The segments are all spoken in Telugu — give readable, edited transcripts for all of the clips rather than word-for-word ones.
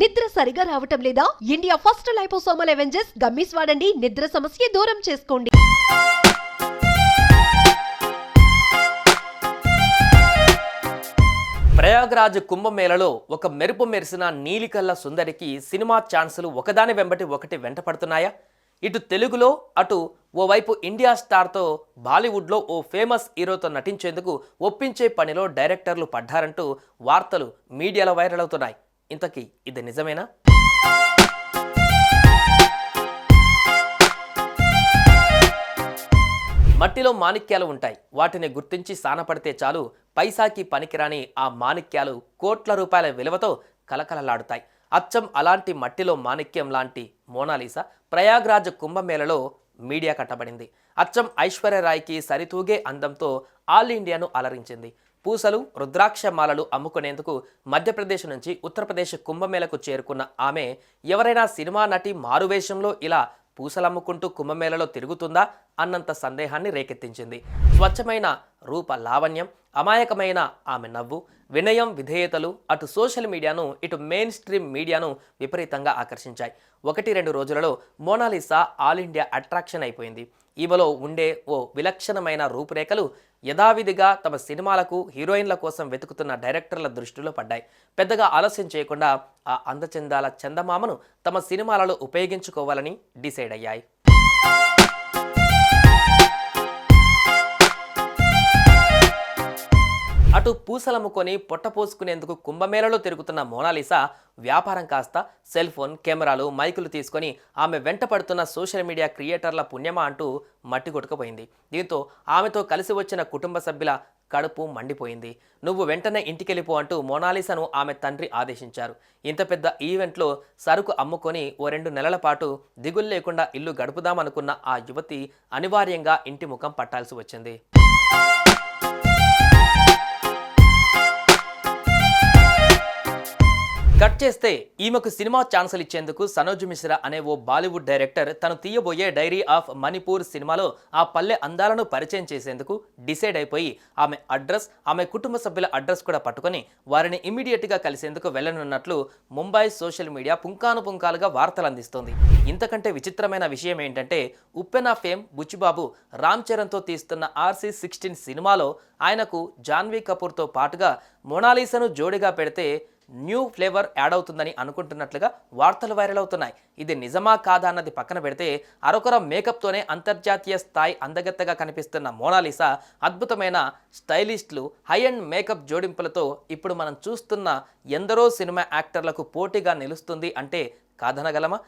నిద్ర సరిగా రావటం లేదా? India first liposomal Avengers gummies వాడండి. నిద్ర సమస్య దూరం చేసుకోండి. ప్రయాగ్రాజ్ కుంభమేళలో ఒక మెరుపు మెరిసిన నీలికల్ల సుందరికి సినిమా ఛాన్సులు ఒకదాని వెంబటి ఒకటి వెంటపడుతున్నాయా? ఇటు తెలుగులో అటు ఓవైపు ఇండియా స్టార్తో బాలీవుడ్లో ఓ ఫేమస్ హీరోతో నటించేందుకు ఒప్పించే పనిలో డైరెక్టర్లు పడ్డారంటూ వార్తలు మీడియాలో వైరల్ అవుతున్నాయి. ఇంతకీ ఇది నిజమేనా? మట్టిలో మాణిక్యాలు ఉంటాయి. వాటిని గుర్తించి సానపడితే చాలు పైసాకి పనికిరాని ఆ మాణిక్యాలు కోట్ల రూపాయల విలువతో కలకలలాడుతాయి. అచ్చం అలాంటి మట్టిలో మాణిక్యం లాంటి మోనాలిసా ప్రయాగ్రాజ్ కుంభమేళలో మీడియా కట్టబడింది. అచ్చం ఐశ్వర్యరాయ్కి సరితూగే అందంతో ఆల్ ఇండియాను అలరించింది. పూసలు, రుద్రాక్ష మాలలు అమ్ముకునేందుకు మధ్యప్రదేశ్ నుంచి ఉత్తరప్రదేశ్ కుంభమేళకు చేరుకున్న ఆమె ఎవరైనా సినిమా నటి మారువేషంలో ఇలా పూసలమ్ముకుంటూ కుంభమేళలో తిరుగుతుందా అన్నంత సందేహాన్ని రేకెత్తించింది. స్వచ్ఛమైన రూప లావణ్యం, అమాయకమైన ఆమె నవ్వు, వినయం, విధేయతలు అటు సోషల్ మీడియాను ఇటు మెయిన్ స్ట్రీమ్ మీడియాను విపరీతంగా ఆకర్షించాయి. 1-2 రోజులలో మోనాలిసా ఆల్ ఇండియా అట్రాక్షన్ అయిపోయింది. ఈమెలో ఉండే ఓ విలక్షణమైన రూపురేఖలు యథావిధిగా తమ సినిమాలకు హీరోయిన్ల కోసం వెతుకుతున్న డైరెక్టర్ల దృష్టిలో పడ్డాయి. పెద్దగా ఆలస్యం చేయకుండా ఆ అందచందాల చందమామను తమ సినిమాలలో ఉపయోగించుకోవాలని డిసైడ్ అయ్యాయి. అటు పూసలమ్ముకొని పొట్టపోసుకునేందుకు కుంభమేళలో తిరుగుతున్న మోనాలిసా వ్యాపారం కాస్త సెల్ ఫోన్, కెమెరాలు, మైకులు తీసుకొని ఆమె వెంట పడుతున్న సోషల్ మీడియా క్రియేటర్ల పుణ్యమా అంటూ మట్టి కొట్టుకుపోయింది. దీంతో ఆమెతో కలిసి వచ్చిన కుటుంబ సభ్యుల కడుపు మండిపోయింది. నువ్వు వెంటనే ఇంటికెళ్ళిపో అంటూ మోనాలిసాను ఆమె తండ్రి ఆదేశించారు. ఇంత పెద్ద ఈవెంట్లో సరుకు అమ్ముకొని ఓ 2 నెలల పాటు దిగులు లేకుండా ఇల్లు గడుపుదామనుకున్న ఆ యువతి అనివార్యంగా ఇంటి ముఖం పట్టాల్సి వచ్చింది. కట్ చేస్తే ఈమెకు సినిమా ఛాన్సులు ఇచ్చేందుకు సనోజ్ మిశ్రా అనే ఓ బాలీవుడ్ డైరెక్టర్ తను తీయబోయే డైరీ ఆఫ్ మణిపూర్ సినిమాలో ఆ పల్లె అందాలను పరిచయం చేసేందుకు డిసైడ్ అయిపోయి ఆమె అడ్రస్, ఆమె కుటుంబ సభ్యుల అడ్రస్ కూడా పట్టుకొని వారిని ఇమ్మీడియట్గా కలిసేందుకు వెళ్ళనున్నట్లు ముంబై సోషల్ మీడియా పుంకానుపుంకాలుగా వార్తలు అందిస్తోంది. ఇంతకంటే విచిత్రమైన విషయం ఏంటంటే ఉప్పెన ఫేమ్ బుచ్చిబాబు రామ్ చరణ్తో తీస్తున్న RC16 సినిమాలో ఆయనకు జాన్వీ కపూర్తో పాటుగా మోనాలిసాను జోడిగా పెడితే న్యూ ఫ్లేవర్ యాడ్ అవుతుందని అనుకుంటున్నట్లుగా వార్తలు వైరల్ అవుతున్నాయి. ఇది నిజమా కాదా అన్నది పక్కన పెడితే అరొకర మేకప్తోనే అంతర్జాతీయ స్థాయి అందగత్తగా కనిపిస్తున్న మోనాలిసా అద్భుతమైన స్టైలిస్టులు, హై అండ్ మేకప్ జోడింపులతో ఇప్పుడు మనం చూస్తున్న ఎందరో సినిమా యాక్టర్లకు పోటీగా నిలుస్తుంది అంటే కాదనగలమా?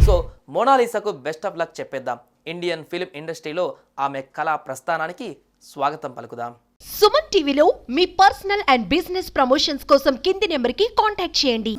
సో మోనాలిసాకు బెస్ట్ ఆఫ్ లక్ చెప్పేద్దాం. ఇండియన్ ఫిల్మ్ ఇండస్ట్రీలో ఆమె కళా ప్రస్థానానికి స్వాగతం పలుకుదాం. సుమన్ టీవీలో మీ పర్సనల్ అండ్ బిజినెస్ ప్రమోషన్స్ కోసం కింది నెంబర్కి కాంటాక్ట్ చేయండి.